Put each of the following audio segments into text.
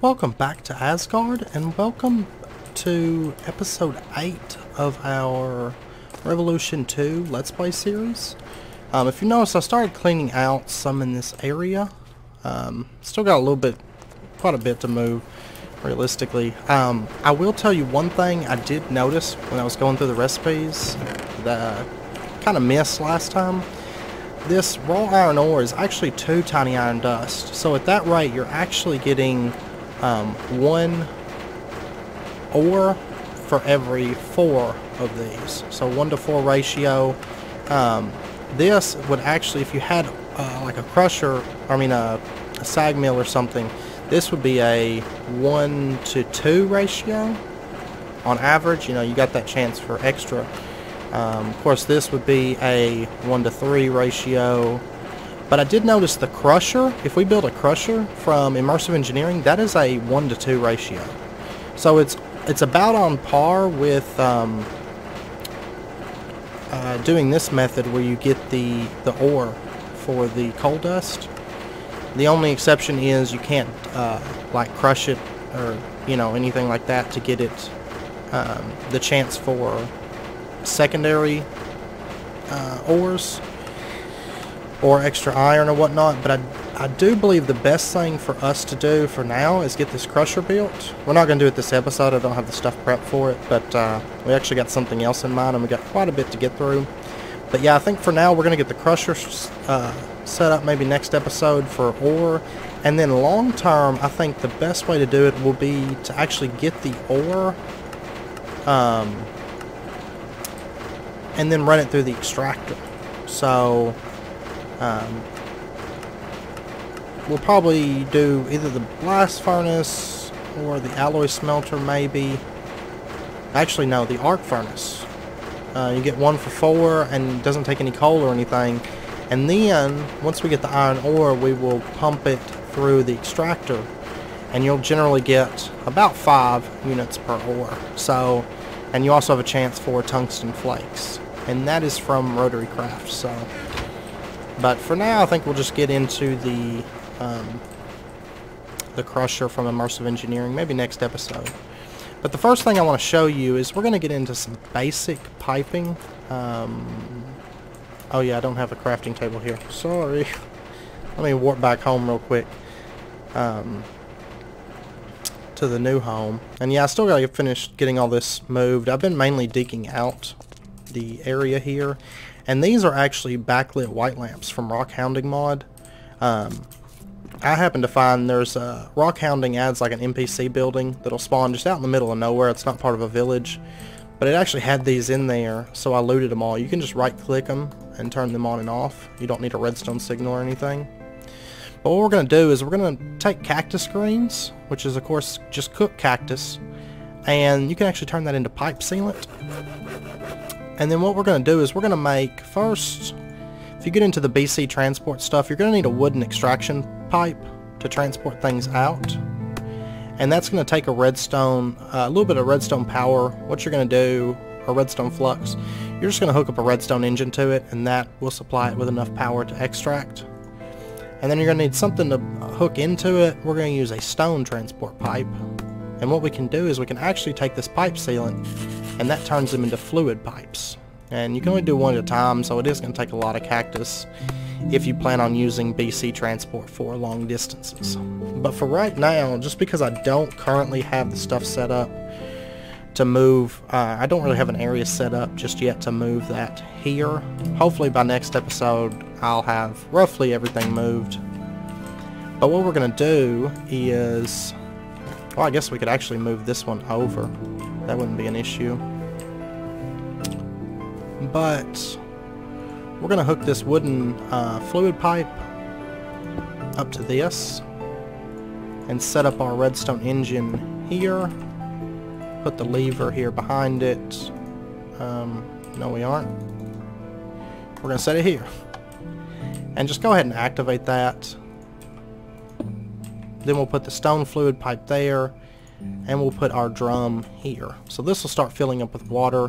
Welcome back to Asgard, and welcome to episode 8 of our Revolution 2 Let's Play series. If you notice, I started cleaning out some in this area. Still got quite a bit to move, realistically. I will tell you one thing I did notice when I was going through the recipes that I kind of missed last time. This raw iron ore is actually 2 tiny iron dust. So at that rate, you're actually getting 1 ore for every 4 of these. So 1-to-4 ratio. This would actually, if you had like a crusher, a sag mill or something, this would be a 1-to-2 ratio on average. You know, you got that chance for extra. Of course, this would be a 1-to-3 ratio. But I did notice the crusher, if we build a crusher from immersive engineering, that is a 1-to-2 ratio. So it's about on par with doing this method where you get the ore for the coal dust. The only exception is you can't like crush it or anything like that to get it the chance for secondary ores or extra iron or whatnot. But I do believe the best thing for us to do for now is get this crusher built. We're not going to do it this episode. I don't have the stuff prepped for it, but we actually got something else in mind, and we got quite a bit to get through. But yeah, I think for now we're going to get the crusher set up maybe next episode for ore, and then long term I think the best way to do it will be to actually get the ore and then run it through the extractor. So we'll probably do either the blast furnace or the alloy smelter, maybe. Actually, no, the arc furnace. You get 1 for 4 and it doesn't take any coal or anything. And then, once we get the iron ore, we will pump it through the extractor. And you'll generally get about 5 units per ore. So, and you also have a chance for tungsten flakes. And that is from Rotary Craft. So, but for now, I think we'll just get into the crusher from immersive engineering, maybe next episode. But the first thing I want to show you is we're going to get into some basic piping. Oh yeah, I don't have a crafting table here. Sorry. Let me warp back home real quick to the new home. And yeah, I still got to finish getting all this moved. I've been mainly digging out the area here. And these are actually backlit white lamps from rock hounding mod. I happen to find there's rock hounding adds like an NPC building that'll spawn just out in the middle of nowhere. It's not part of a village, but it actually had these in there, so I looted them all. You can just right click them and turn them on and off. You don't need a redstone signal or anything. But what we're going to do is we're going to take cactus greens, which is of course just cooked cactus, and you can actually turn that into pipe sealant. And then what we're going to do is we're going to make first, if you get into the BC transport stuff, you're going to need a wooden extraction pipe to transport things out. And that's going to take a redstone, a little bit of redstone power. What you're going to do, or redstone flux, you're just going to hook up a redstone engine to it, and that will supply it with enough power to extract. And then you're going to need something to hook into it. We're going to use a stone transport pipe. And what we can do is we can actually take this pipe sealant, and that turns them into fluid pipes. And you can only do 1 at a time, so it is going to take a lot of cactus if you plan on using BC transport for long distances. But for right now, just because I don't currently have the stuff set up to move, I don't really have an area set up just yet to move that here. Hopefully by next episode I'll have roughly everything moved. But what we're going to do is, well, I guess we could actually move this one over. That wouldn't be an issue. But we're going to hook this wooden fluid pipe up to this and set up our redstone engine here. Put the lever here behind it. No, we aren't. We're going to set it here. And just go ahead and activate that. Then we'll put the stone fluid pipe there, and we'll put our drum here. So this will start filling up with water,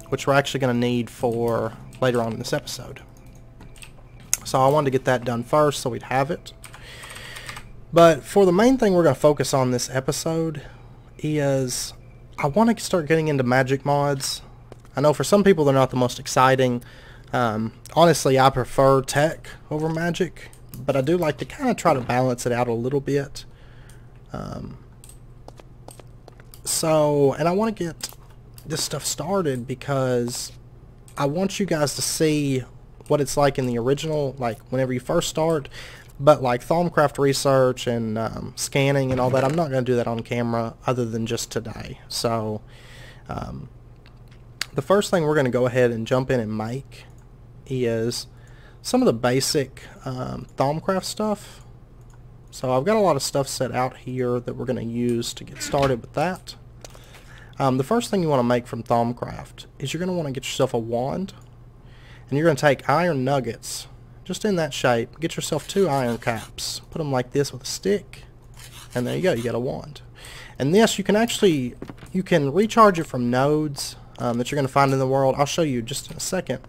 which we're actually going to need for later on in this episode. So I wanted to get that done first so we'd have it. But for the main thing we're going to focus on this episode is I want to start getting into magic mods. I know for some people they're not the most exciting. Honestly, I prefer tech over magic, but I do like to kind of try to balance it out a little bit. And I want to get this stuff started because I want you guys to see what it's like in the original, like whenever you first start. But like Thaumcraft research and scanning and all that, I'm not going to do that on camera other than just today. So the first thing we're going to go ahead and jump in and make is some of the basic Thaumcraft stuff. So I've got a lot of stuff set out here that we're going to use to get started with that. The first thing you want to make from Thaumcraft is you're going to want to get yourself a wand, and you're going to take iron nuggets just in that shape. Get yourself 2 iron caps, put them like this with a stick, and there you go, you got a wand. And this you can recharge it from nodes that you're going to find in the world. I'll show you just in a second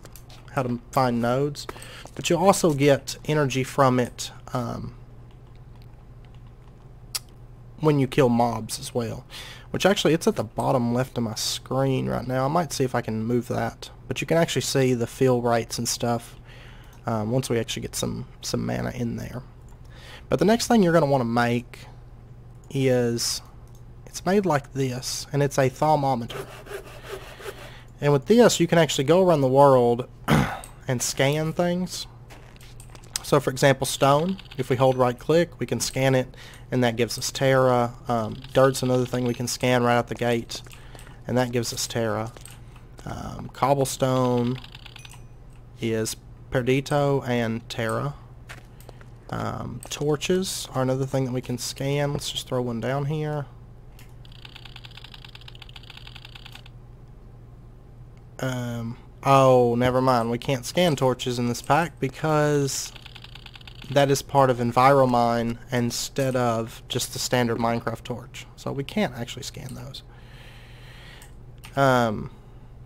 how to find nodes, but you'll also get energy from it when you kill mobs as well, which actually it's at the bottom left of my screen right now. I might see if I can move that, but you can actually see the fill rates and stuff once we actually get some mana in there. But the next thing you're going to want to make is, it's made like this, and it's a thermometer. And with this you can actually go around the world and scan things. So for example, stone, if we hold right click we can scan it, and that gives us Terra. Dirt's another thing we can scan right out the gate, and that gives us Terra. Cobblestone is Perdito and Terra. Torches are another thing that we can scan. Let's just throw one down here. Oh, never mind. We can't scan torches in this pack because that is part of Enviromine instead of just the standard Minecraft torch. So we can't actually scan those.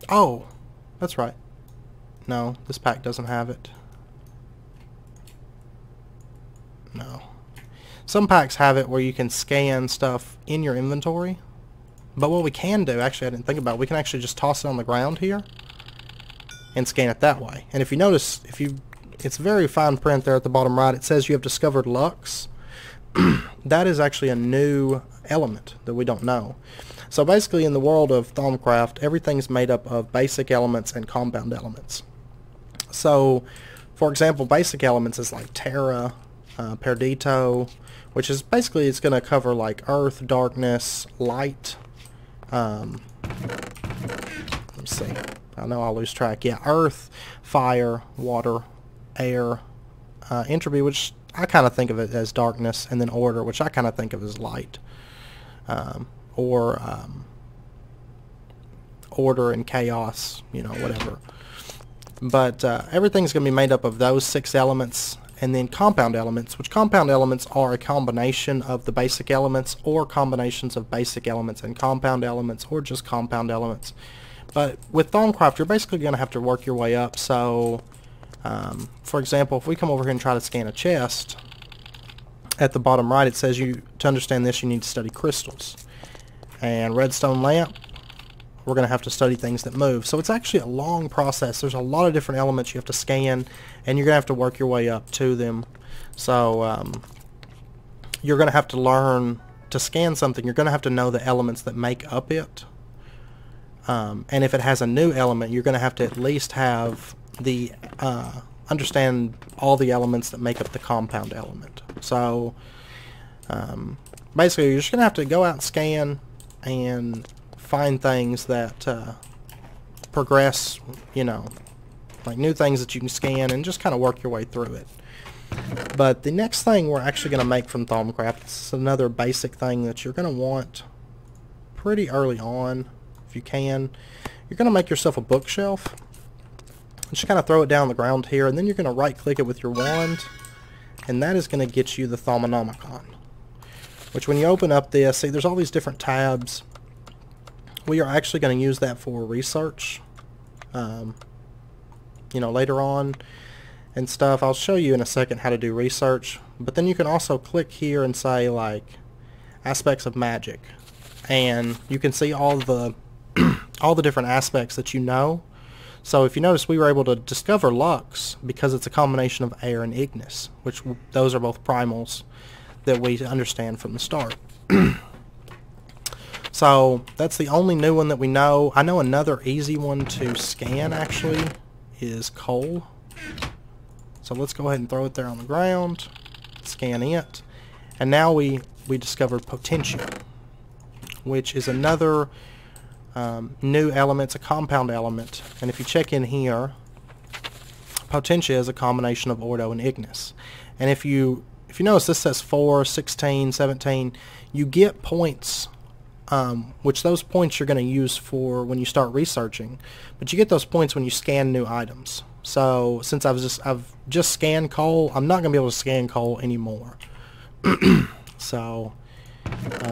Oh, that's right. No, this pack doesn't have it. No. Some packs have it where you can scan stuff in your inventory. But what we can do, actually I didn't think about it, we can actually just toss it on the ground here and scan it that way. And if you notice, it's very fine print there at the bottom right. It says you have discovered Lux. That is actually a new element that we don't know. So basically in the world of Thaumcraft, everything's made up of basic elements and compound elements. So for example, basic elements is like Terra, Perdito, which is basically, it's going to cover like earth, darkness, light. Let's see. I know I'll lose track. Yeah, earth, fire, water, air, entropy, which I kind of think of it as darkness, and then order, which I kind of think of as light, or order and chaos, you know, whatever. But everything's going to be made up of those 6 elements, and then compound elements, which compound elements are a combination of the basic elements, or combinations of basic elements and compound elements, or just compound elements. But with Thaumcraft, you're basically going to have to work your way up. So for example, if we come over here and try to scan a chest, at the bottom right it says to understand this you need to study crystals. And redstone lamp, we're going to have to study things that move. So it's actually a long process. There's a lot of different elements you have to scan, and you're going to have to work your way up to them. So you're going to have to learn to scan something. You're going to have to know the elements that make up it. And if it has a new element, you're going to have to at least have the understand all the elements that make up the compound element. So basically you're just going to have to go out and scan and find things that progress, you know, like new things that you can scan, and just kind of work your way through it. But the next thing we're actually going to make from Thaumcraft is another basic thing that you're going to want pretty early on, if you can. You're going to make yourself a bookshelf. Just kind of throw it down on the ground here, and then you're going to right click it with your wand, and that is going to get you the Thermonomicon, which when you open up this, see there's all these different tabs. We are actually going to use that for research, you know, later on. and stuff. I'll show you in a second how to do research, but then you can also click here and say like aspects of magic, and you can see all the all the different aspects that you know. So if you notice, we were able to discover Lux because it's a combination of air and Ignis, which those are both primals that we understand from the start. So that's the only new one that we know. I know another easy one to scan actually is coal. So let's go ahead and throw it there on the ground, scan it, and now we discovered Potentia, which is another new element. It's a compound element, and if you check in here, Potentia is a combination of Ordo and Ignis. And if you notice, this says 4, 16, 17, you get points, which those points you're going to use for when you start researching, but you get those points when you scan new items. So since I've just scanned coal, I'm not going to be able to scan coal anymore. So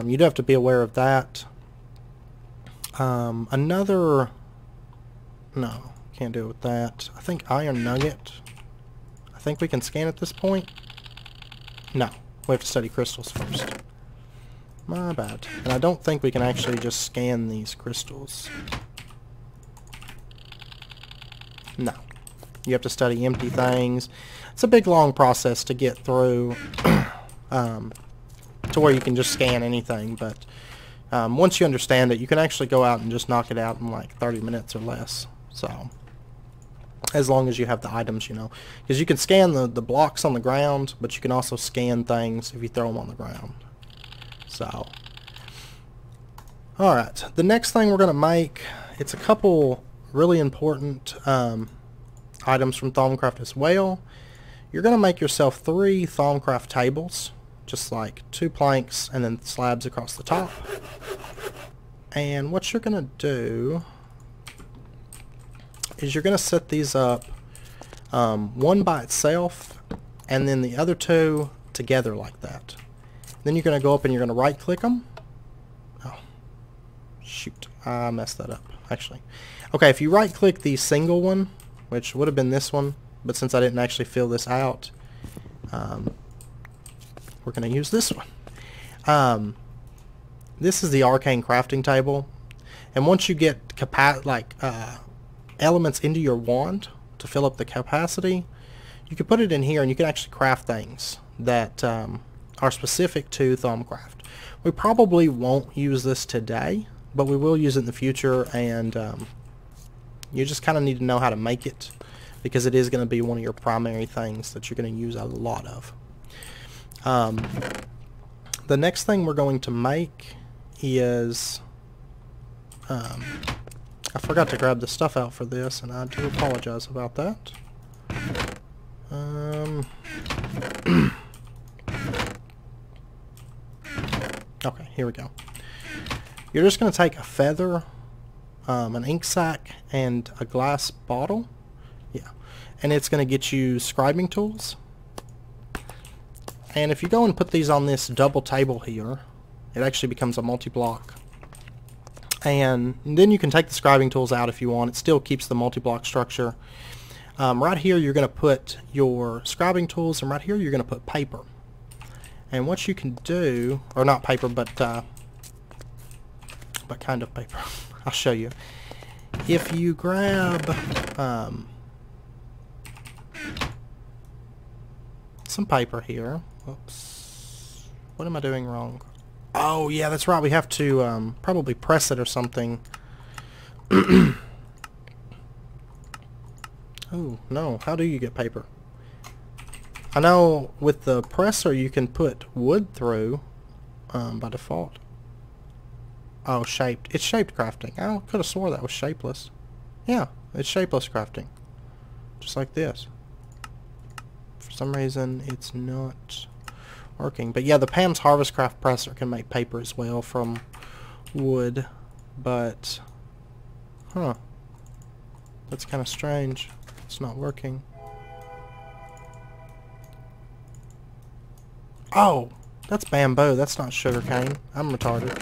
you do have to be aware of that. No, can't do it with that. I think iron nugget. I think we can scan at this point. No, we have to study crystals first. My bad. And I don't think we can actually just scan these crystals. No. You have to study empty things. It's a big long process to get through to where you can just scan anything, but once you understand it, you can actually go out and just knock it out in like 30 minutes or less. So as long as you have the items, you know, because you can scan the blocks on the ground, but you can also scan things if you throw them on the ground. So alright, the next thing we're going to make, it's a couple really important items from Thaumcraft as well. You're going to make yourself 3 Thaumcraft tables, just like 2 planks and then slabs across the top. And what you're going to do is you're going to set these up one by itself and then the other 2 together like that. Then you're going to go up and you're going to right click them. Oh, shoot, I messed that up actually. Okay, if you right click the single one, which would have been this one, but since I didn't actually fill this out, we're going to use this one. This is the arcane crafting table, and once you get elements into your wand to fill up the capacity, you can put it in here and you can actually craft things that are specific to Thaumcraft. We probably won't use this today, but we will use it in the future, and you just kind of need to know how to make it because it is going to be one of your primary things that you're going to use a lot of. The next thing we're going to make is I forgot to grab the stuff out for this, and I do apologize about that. Okay, here we go. You're just going to take a feather, an ink sac, and a glass bottle. Yeah, and it's going to get you scribing tools. And if you go and put these on this double table here, it actually becomes a multi-block. And then you can take the scribing tools out if you want. It still keeps the multi-block structure. Right here you're going to put your scribing tools, and right here you're going to put paper. And what you can do, or not paper, but kind of paper. I'll show you. If you grab some paper here. Oops. What am I doing wrong? Oh, yeah, that's right. We have to probably press it or something. Oh, no. How do you get paper? I know with the presser you can put wood through by default. Oh, shaped. It's shaped crafting. I could have swore that was shapeless. Yeah, it's shapeless crafting. Just like this. For some reason, it's not working. But yeah, the Pam's Harvest Craft presser can make paper as well from wood. But, huh. That's kind of strange. It's not working. Oh, that's bamboo. That's not sugarcane. I'm retarded.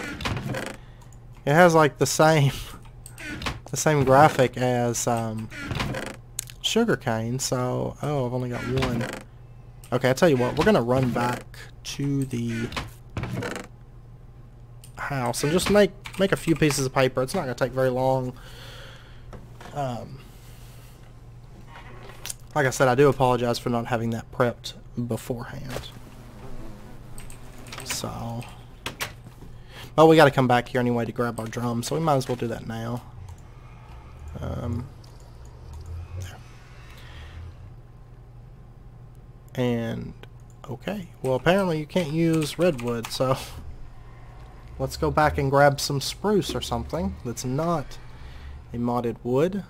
It has like the same graphic as sugar cane, so... Oh, I've only got one. Okay, I'll tell you what. We're going to run back to the house and just make a few pieces of paper. It's not going to take very long. Like I said, I do apologize for not having that prepped beforehand. So... Oh, we got to come back here anyway to grab our drum, so we might as well do that now. There. And, okay. Well, apparently you can't use redwood, so... Let's go back and grab some spruce or something that's not a modded wood.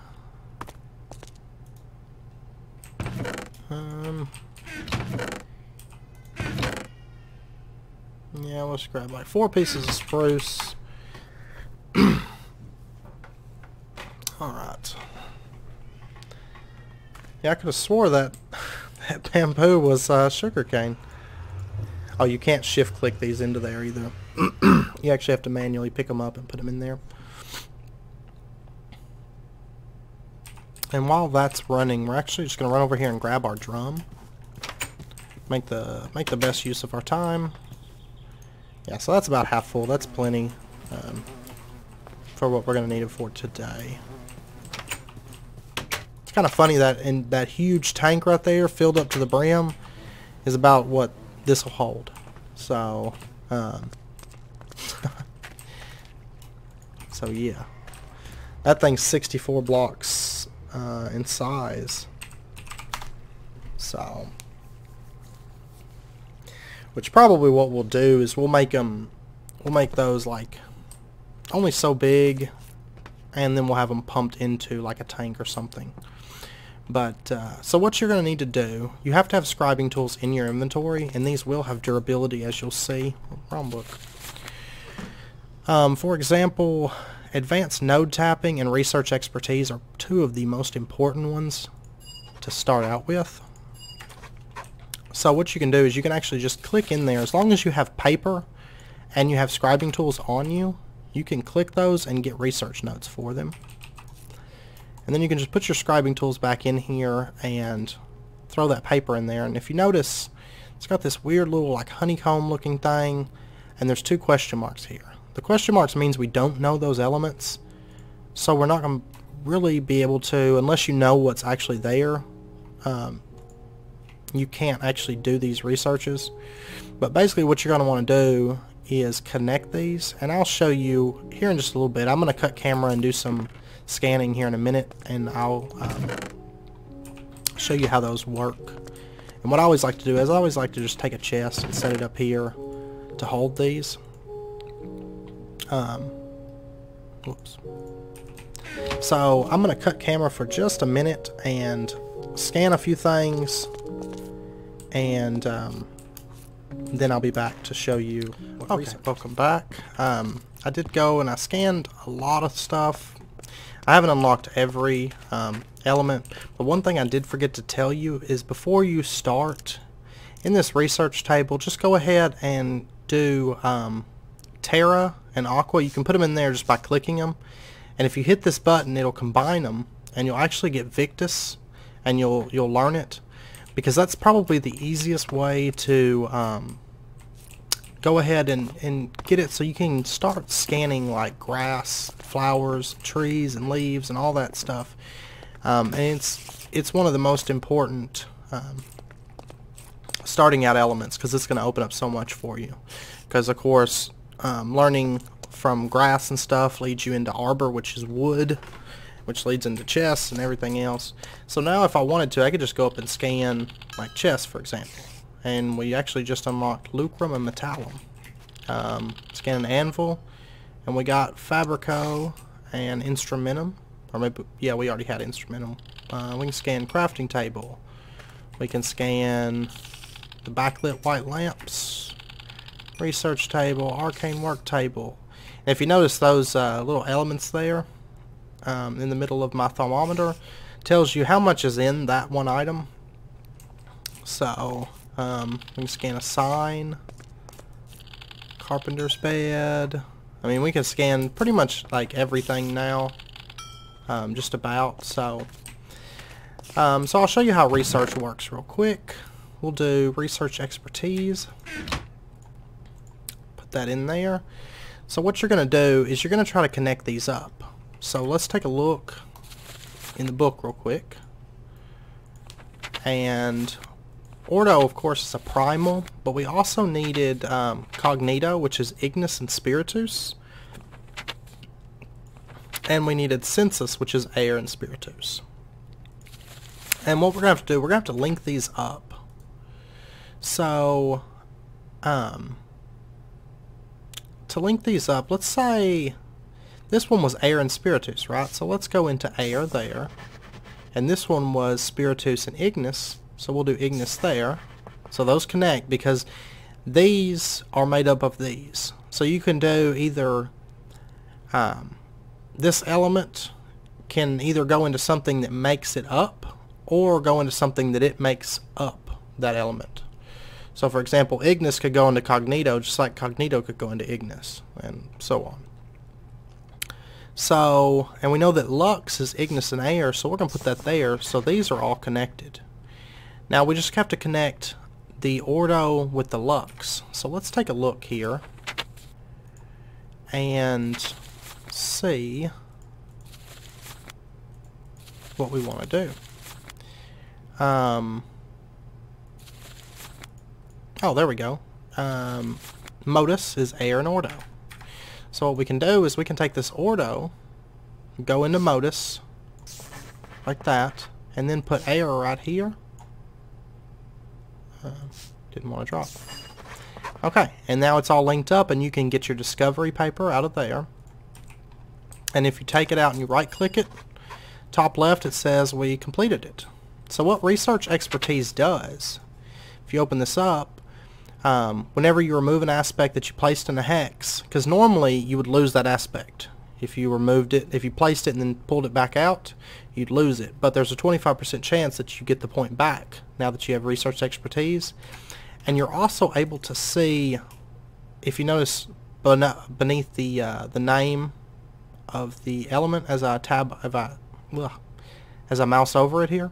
Yeah, let's grab like 4 pieces of spruce. Alright. Yeah, I could have swore that that bamboo was sugar cane. Oh, you can't shift click these into there either. You actually have to manually pick them up and put them in there. And while that's running, we're actually just going to run over here and grab our drum. Make the best use of our time. Yeah, so that's about half full. That's plenty for what we're going to need it for today. It's kind of funny that in that huge tank right there, filled up to the brim, is about what this will hold. So, so yeah, that thing's 64 blocks in size. So, which probably what we'll do is we'll make those like only so big, and then we'll have them pumped into like a tank or something. But so what you're going to need to do, you have to have scribing tools in your inventory, and these will have durability, as you'll see. Wrong book. For example, advanced node tapping and research expertise are 2 of the most important ones to start out with. So what you can do is you can actually just click in there. As long as you have paper and you have scribing tools on you, you can click those and get research notes for them. And then you can just put your scribing tools back in here and throw that paper in there. And if you notice, it's got this weird little like honeycomb looking thing, and there's 2 question marks here. The question marks means we don't know those elements, so we're not going to really be able to, unless you know what's actually there, you can't actually do these researches. But basically what you're going to want to do is connect these, and I'll show you here in just a little bit. I'm going to cut camera and do some scanning here in a minute, and I'll show you how those work. And what I always like to do is I always like to just take a chest and set it up here to hold these. Whoops. So I'm going to cut camera for just a minute and scan a few things, and then I'll be back to show you. Okay, welcome back. I did go and I scanned a lot of stuff. I haven't unlocked every element, but one thing I did forget to tell you is before you start in this research table, just go ahead and do Terra and Aqua. You can put them in there just by clicking them, and if you hit this button, it'll combine them, and you'll actually get Victus, and you'll learn it, because that's probably the easiest way to go ahead and get it so you can start scanning like grass, flowers, trees, and leaves, and all that stuff. And it's one of the most important starting out elements, because it's going to open up so much for you. Because of course, learning from grass and stuff leads you into arbor, which is wood, which leads into chests and everything else. So now if I wanted to, I could just go up and scan like chests, for example. And we actually just unlocked lucrum and metallum. Scan an anvil, and we got fabrico and instrumentum. Or maybe, yeah, we already had instrumentum. We can scan crafting table. We can scan the backlit white lamps, research table, arcane work table. And if you notice those little elements there in the middle of my thermometer, tells you how much is in that one item. So we can scan a sign, carpenter's bed. I mean, we can scan pretty much like everything now, just about. So So I'll show you how research works real quick. We'll do research expertise. Put that in there. So what you're going to do is you're going to try to connect these up. So let's take a look in the book real quick. And Ordo, of course, is a primal, but we also needed Cognito, which is Ignis and Spiritus. And we needed Census, which is Air and Spiritus. And what we're going to have to do, we're going to have to link these up. So, to link these up, let's say this one was Air and Spiritus, right? So let's go into Air there. And this one was Spiritus and Ignis, so we'll do Ignis there. So those connect because these are made up of these. So you can do either, this element can either go into something that makes it up, or go into something that it makes up that element. So for example, Ignis could go into Cognito, just like Cognito could go into Ignis, and so on. So, and we know that Lux is Ignis and Air, so we're going to put that there, so these are all connected. Now we just have to connect the Ordo with the Lux. So let's take a look here and see what we want to do. Oh, there we go. Modus is Air and Ordo. So what we can do is we can take this Ordo, go into Modus, like that, and then put Air right here. Didn't want to drop. Okay, and now it's all linked up, and you can get your discovery paper out of there. And if you take it out and you right-click it, top left it says we completed it. So what research expertise does, if you open this up, whenever you remove an aspect that you placed in a hex, because normally you would lose that aspect. If you removed it, if you placed it and then pulled it back out, you'd lose it. But there's a 25% chance that you get the point back now that you have research expertise. And you're also able to see, if you notice beneath the name of the element, as I mouse over it here,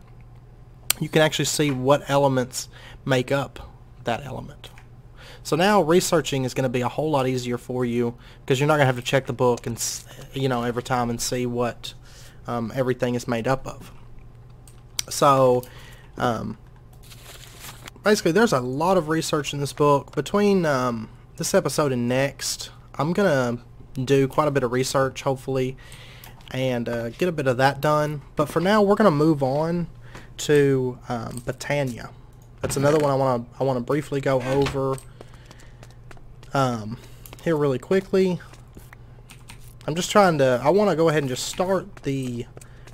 you can actually see what elements make up that element. So now researching is going to be a whole lot easier for you, because you're not going to have to check the book and every time and see what everything is made up of. So basically there's a lot of research in this book. Between this episode and next, I'm going to do quite a bit of research, hopefully, and get a bit of that done. But for now, we're going to move on to Betania. That's another one I want to briefly go over here really quickly. I'm just trying to, I want to go ahead and just start the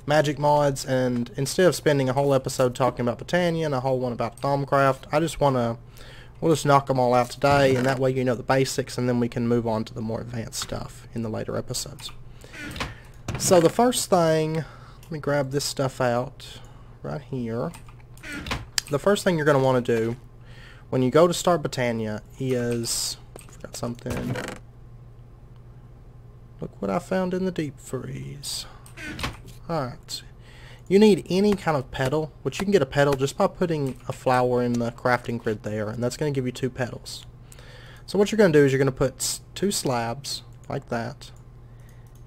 magic mods, and instead of spending a whole episode talking about Betania and a whole one about Thaumcraft, I just want to, we'll just knock them all out today, and that way you know the basics, and then we can move on to the more advanced stuff in the later episodes. So the first thing, let me grab this stuff out right here. The first thing you're going to want to do when you go to start Betania is, I forgot something. Look what I found in the deep freeze. Alright, you need any kind of petal, which you can get a petal just by putting a flower in the crafting grid there, and that's going to give you 2 petals. So what you're going to do is you're going to put 2 slabs like that,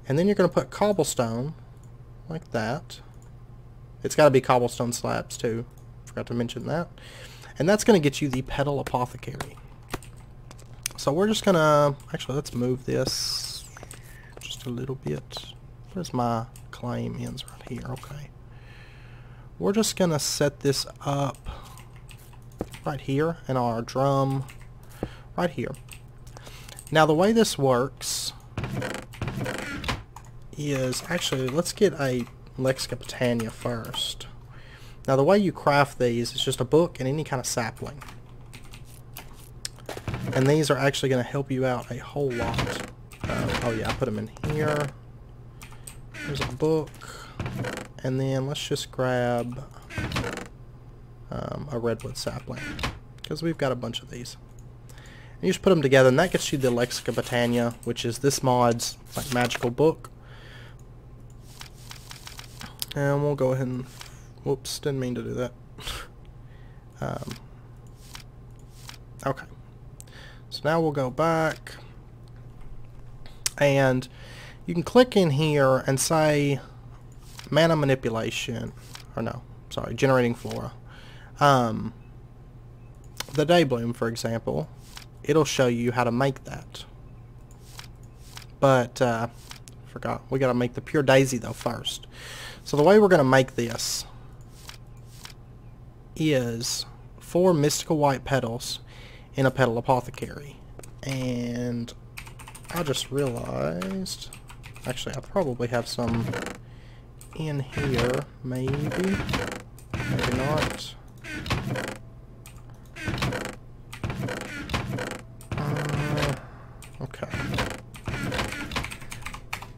and then you're going to put cobblestone like that. It's got to be cobblestone slabs too, forgot to mention that. And that's going to get you the petal apothecary. So we're just going to, actually let's move this just a little bit. Where's my claim ends right here? Okay. We're just going to set this up right here in our drum right here. Now the way this works is, actually let's get a Lexica Betania first. Now the way you craft these is just a book and any kind of sapling. And these are actually going to help you out a whole lot. Oh yeah, I put them in here. There's a book. And then let's just grab a redwood sapling, because we've got a bunch of these. And you just put them together, and that gets you the Lexica Betania, which is this mod's magical book. And we'll go ahead and Whoops, didn't mean to do that. Okay. So now we'll go back. And you can click in here and say mana manipulation. Or no, sorry, generating flora. The day bloom, for example, it'll show you how to make that. But, forgot, we gotta make the pure daisy though first. So the way we're gonna make this is 4 mystical white petals in a petal apothecary. And I just realized, actually I probably have some in here, maybe not. Okay.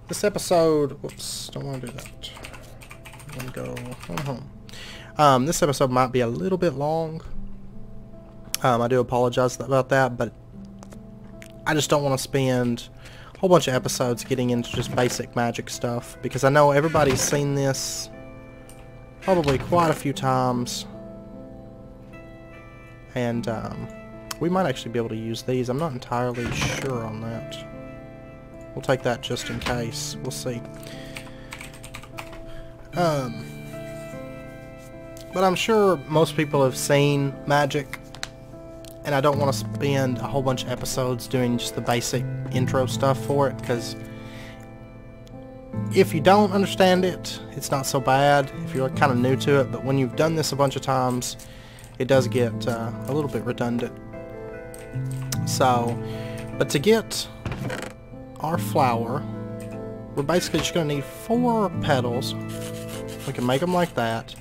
This episode, whoops, don't want to do that. I'm going to go home. This episode might be a little bit long. I do apologize about that, but I just don't want to spend a whole bunch of episodes getting into just basic magic stuff, because I know everybody's seen this probably quite a few times, and we might actually be able to use these. I'm not entirely sure on that. We'll take that just in case. We'll see. But I'm sure most people have seen magic, and I don't want to spend a whole bunch of episodes doing just the basic intro stuff for it, because if you don't understand it, it's not so bad if you're kind of new to it, but when you've done this a bunch of times, it does get a little bit redundant. So, but to get our flower, we're basically just going to need 4 petals. We can make them like that,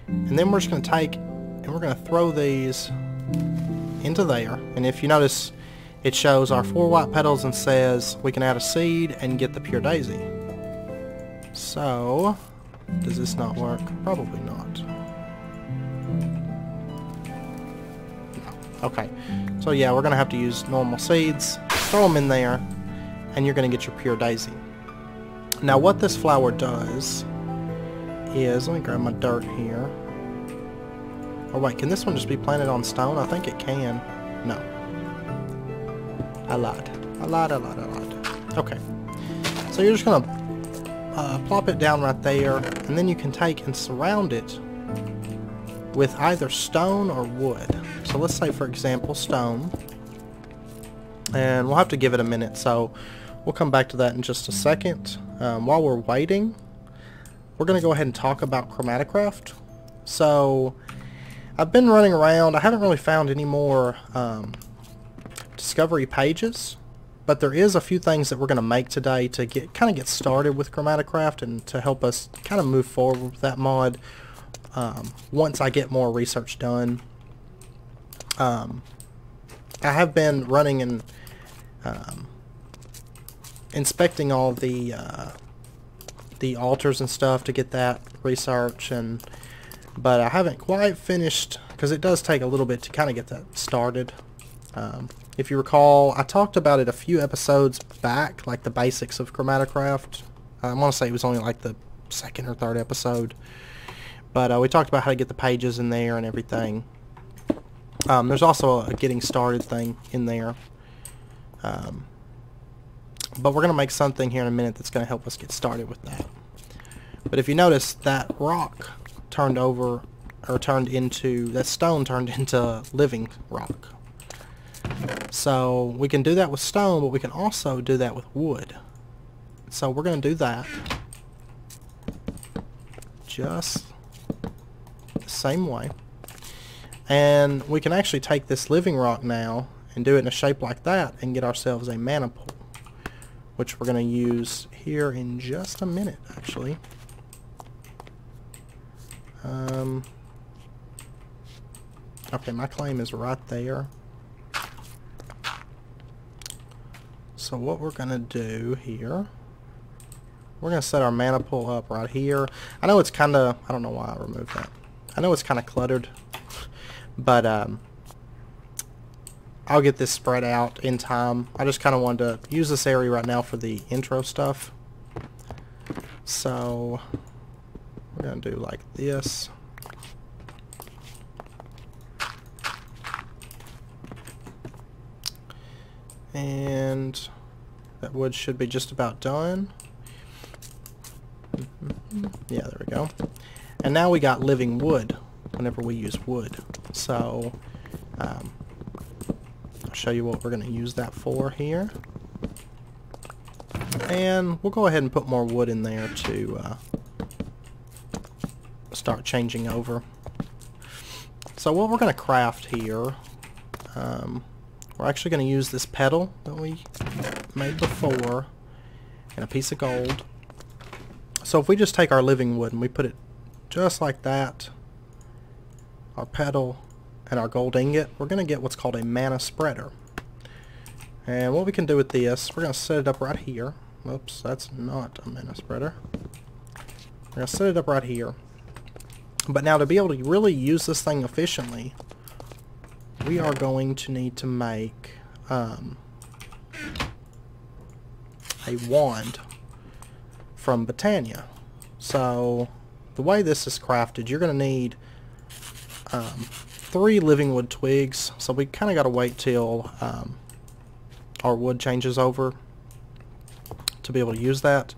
and then we're just going to take and we're going to throw these into there. And if you notice, it shows our 4 white petals and says we can add a seed and get the pure daisy. So, does this not work? Probably not. No. Okay, so yeah, we're going to have to use normal seeds, throw them in there, and you're going to get your pure daisy. Now what this flower does is, let me grab my dirt here. Oh wait, can this one just be planted on stone? I think it can. No. I lied. Okay. So you're just going to plop it down right there, and then you can take and surround it with either stone or wood. So let's say, for example, stone. And we'll have to give it a minute, so we'll come back to that in just a second. While we're waiting, we're going to go ahead and talk about Chromatic Raft. So I've been running around. I haven't really found any more discovery pages, but there is a few things that we're going to make today to kind of get started with Chromatic Raft and to help us kind of move forward with that mod once I get more research done. I have been running and inspecting all the altars and stuff to get that research, but I haven't quite finished, because it does take a little bit to kind of get that started. If you recall, I talked about it a few episodes back, like the basics of Chromatic Raft. I want to say it was only like the 2nd or 3rd episode, but we talked about how to get the pages in there and everything. There's also a getting started thing in there. But we're going to make something here in a minute that's going to help us get started with that. But if you notice, that rock turned over, or turned into, that stone turned into living rock. So we can do that with stone, but we can also do that with wood. So we're going to do that just the same way. And we can actually take this living rock now and do it in a shape like that and get ourselves a mana pool, which we're going to use here in just a minute, actually. Okay, my claim is right there. So what we're going to do here, we're going to set our mana pool up right here. I know it's kind of, I don't know why I removed that. I know it's kind of cluttered, but I'll get this spread out in time. I just kind of wanted to use this area right now for the intro stuff. So we're going to do like this. And that wood should be just about done. Yeah, there we go. And now we got living wood whenever we use wood. So I'll show you what we're going to use that for here. And we'll go ahead and put more wood in there to start changing over. So what we're going to craft here, we're actually going to use this pedal that we made before and a piece of gold. So if we just take our living wood and we put it just like that, our pedal and our gold ingot, we're going to get what's called a mana spreader. And what we can do with this, we're going to set it up right here. Oops, that's not a mana spreader. We're going to set it up right here. But now to be able to really use this thing efficiently, we are going to need to make a wand from Betania. So the way this is crafted, you're going to need 3 living wood twigs. So we kind of got to wait till our wood changes over to be able to use that.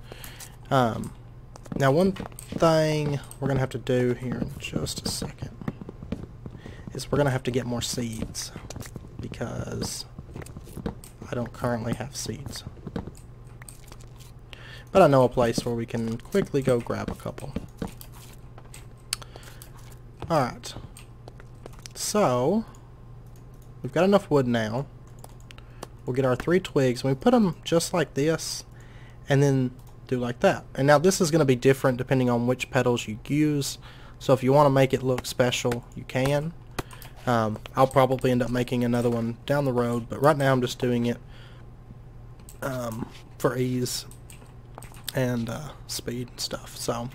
Now one thing we're going to have to do here in just a second is we're going to have to get more seeds because I don't currently have seeds. But I know a place where we can quickly go grab a couple. Alright. So, we've got enough wood now. We'll get our 3 twigs and we put them just like this and then do like that. And now this is going to be different depending on which petals you use. So if you want to make it look special, you can. I'll probably end up making another one down the road, but right now I'm just doing it for ease and speed and stuff. So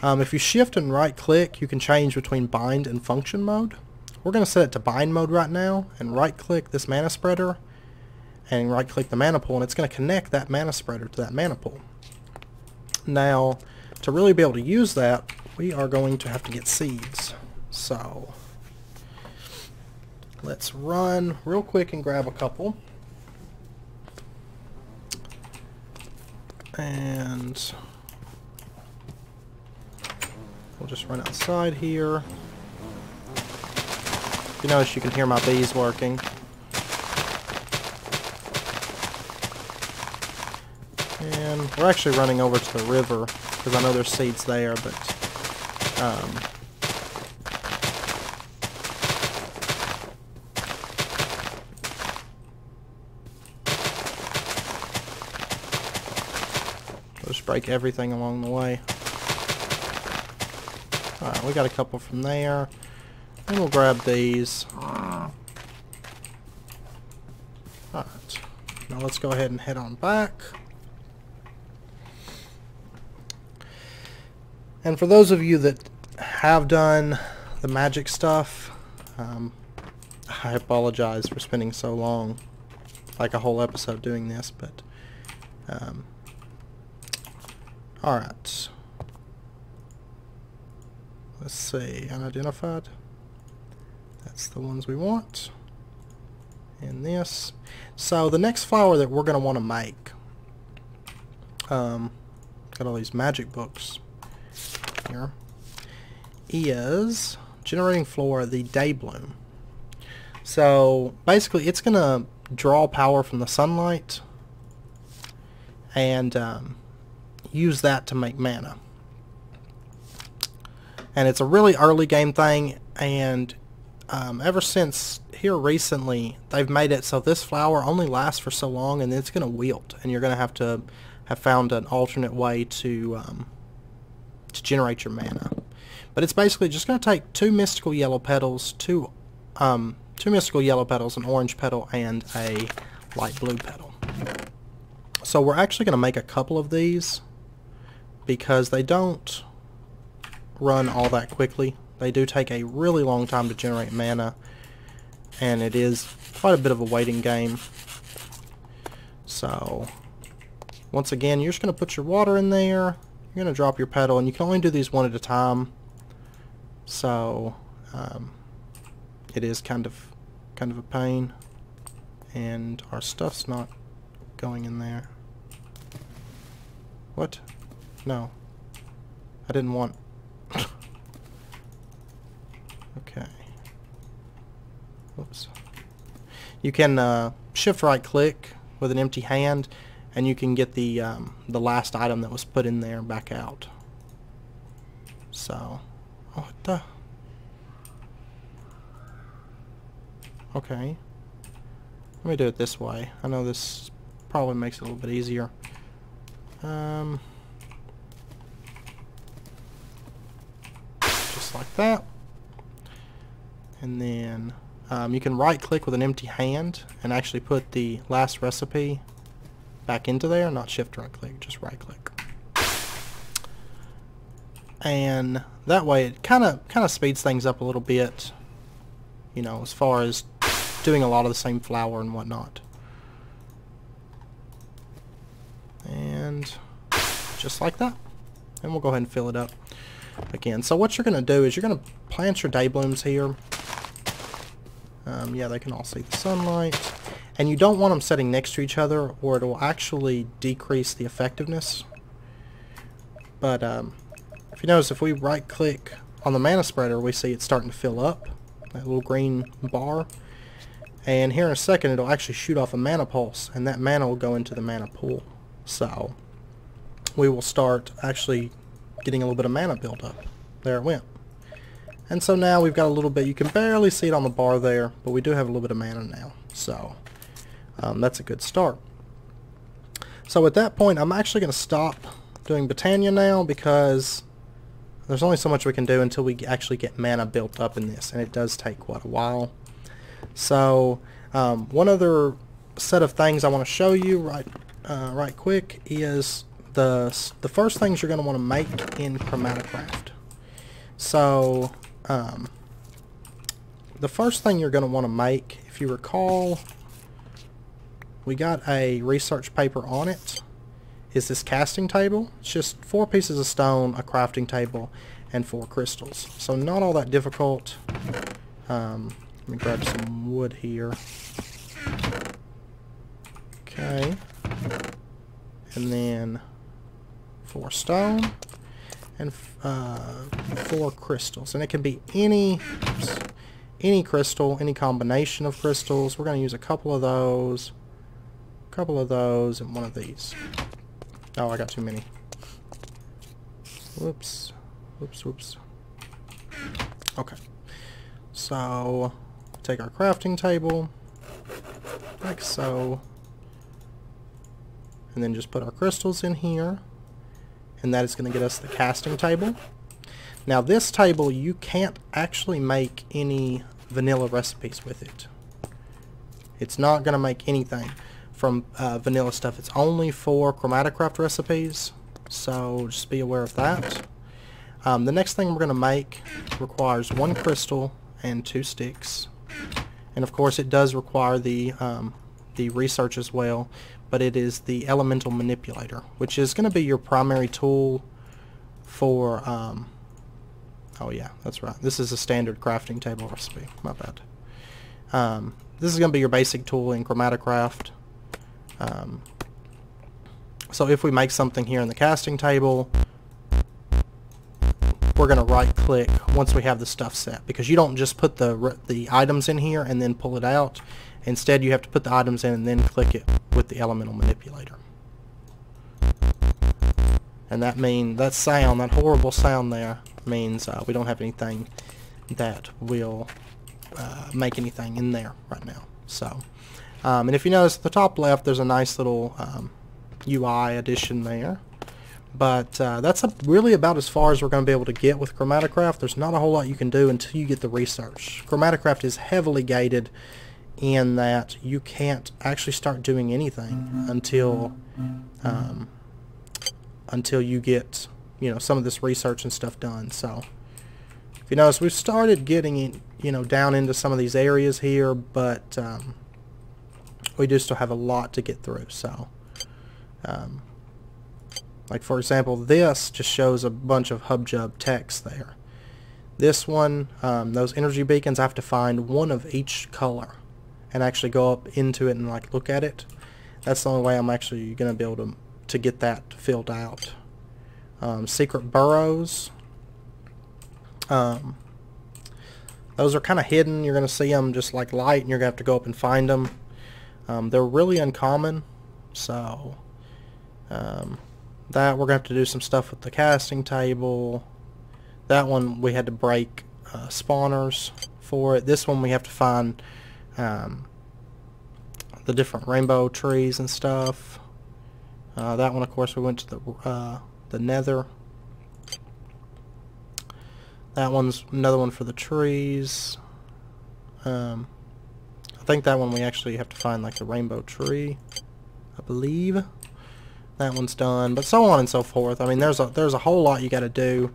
if you shift and right click, you can change between bind and function mode. We're going to set it to bind mode right now and right click this mana spreader and right click the mana pool, and it's going to connect that mana spreader to that mana pool. Now to really be able to use that, we are going to have to get seeds. So let's run real quick and grab a couple. And we'll just run outside here. You notice you can hear my bees working. And we're actually running over to the river because I know there's seeds there, but just break everything along the way. Alright, we got a couple from there. And we'll grab these. Alright. Now let's go ahead and head on back. And for those of you that have done the magic stuff, I apologize for spending so long, like a whole episode doing this, but alright. Let's see, unidentified. That's the ones we want. And this. So the next flower that we're going to want to make, got all these magic books here, is generating flora, the day bloom. So basically it's going to draw power from the sunlight and use that to make mana. And it's a really early game thing, and ever since here recently they've made it so this flower only lasts for so long and then it's going to wilt, and you're going to have found an alternate way to generate your mana. But it's basically just going to take 2 mystical yellow petals, two mystical yellow petals, an orange petal, and a light blue petal. So we're actually going to make a couple of these because they don't run all that quickly. They do take a really long time to generate mana, and it is quite a bit of a waiting game. So once again, you're just going to put your water in there, you're going to drop your petal, and you can only do these one at a time. So it is kind of a pain. And our stuff's not going in there. What? No. I didn't want... Okay. Whoops. You can shift right click with an empty hand, and you can get the last item that was put in there back out. So, oh, what the? Okay. Let me do it this way. I know this probably makes it a little bit easier. Just like that. And then you can right click with an empty hand and actually put the last recipe back into there, not shift right click, just right click. And that way it kind of speeds things up a little bit, you know, as far as doing a lot of the same flour and whatnot. And just like that. And we'll go ahead and fill it up again. So what you're going to do is you're going to plant your day blooms here. Yeah, they can all see the sunlight. And you don't want them sitting next to each other, or it will actually decrease the effectiveness. But if you notice, if we right click on the mana spreader, we see it's starting to fill up, that little green bar. And here in a second it'll actually shoot off a mana pulse, and that mana will go into the mana pool. So we will start actually getting a little bit of mana built up. There it went. And so now we've got a little bit, you can barely see it on the bar there, but we do have a little bit of mana now. So that's a good start. So at that point I'm actually going to stop doing Betania now, because there's only so much we can do until we actually get mana built up in this, and it does take quite a while. So one other set of things I want to show you right quick is the first things you're going to want to make in Chromatic Raft. So the first thing you're going to want to make, if you recall, we got a research paper on it, is this casting table. It's just 4 pieces of stone, a crafting table, and 4 crystals. So not all that difficult. Let me grab some wood here. Okay. And then 4 stone and 4 crystals. And it can be any crystal, any combination of crystals. We're going to use a couple of those, and one of these. Oh, I got too many. Whoops. Whoops. Okay. So, take our crafting table, like so, and then just put our crystals in here, and that is going to get us the casting table. Now this table, you can't actually make any vanilla recipes with it. It's not going to make anything from vanilla stuff. It's only for Chromaticraft recipes, so just be aware of that. The next thing we're going to make requires 1 crystal and 2 sticks, and of course it does require the research as well, but it is the elemental manipulator, which is going to be your primary tool for oh yeah, that's right, this is a standard crafting table recipe, my bad. This is going to be your basic tool in Chromaticraft. So if we make something here in the casting table, we're going to right click once we have the stuff set, because you don't just put the items in here and then pull it out. Instead you have to put the items in and then click it with the elemental manipulator. And that sound, that horrible sound there, means we don't have anything that will make anything in there right now. So and if you notice at the top left, there's a nice little UI addition there. But that's really about as far as we're going to be able to get with Chromaticraft. There's not a whole lot you can do until you get the research. Chromaticraft is heavily gated in that you can't actually start doing anything until you get, you know, some of this research and stuff done. So if you notice, we've started getting it, you know, down into some of these areas here, but we do still have a lot to get through. So like for example, this just shows a bunch of hubjub text there. This one, those energy beacons, I have to find 1 of each color, and actually go up into it and like look at it. That's the only way I'm actually going to be able to get that filled out. Secret burrows. Those are kind of hidden. You're going to see them just like light, and you're going to have to go up and find them. They're really uncommon, so that we're going to have to do some stuff with the casting table. That one we had to break spawners for it. This one we have to find the different rainbow trees and stuff. That one, of course, we went to the nether. That one's another one for the trees. I think that one we actually have to find like the rainbow tree, I believe. That one's done, but so on and so forth. I mean, there's a whole lot you got to do,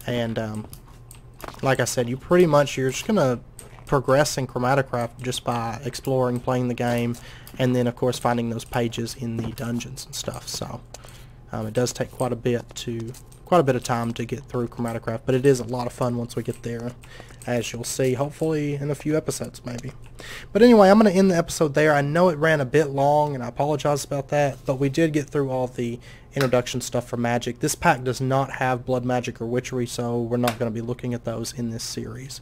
and like I said, you're just gonna progress in Chromatic Raft just by exploring, playing the game, and then of course finding those pages in the dungeons and stuff. So it does take quite a bit of time to get through Chromatic Raft, but it is a lot of fun once we get there, as you'll see, hopefully in a few episodes maybe. But anyway, I'm going to end the episode there. I know it ran a bit long, and I apologize about that, but we did get through all the introduction stuff for magic. This pack does not have blood magic or witchery, so we're not going to be looking at those in this series.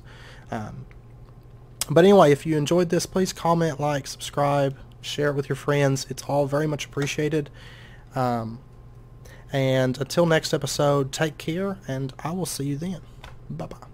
But anyway, if you enjoyed this, please comment, like, subscribe, share it with your friends. It's all very much appreciated. And until next episode, take care, and I will see you then. Bye-bye.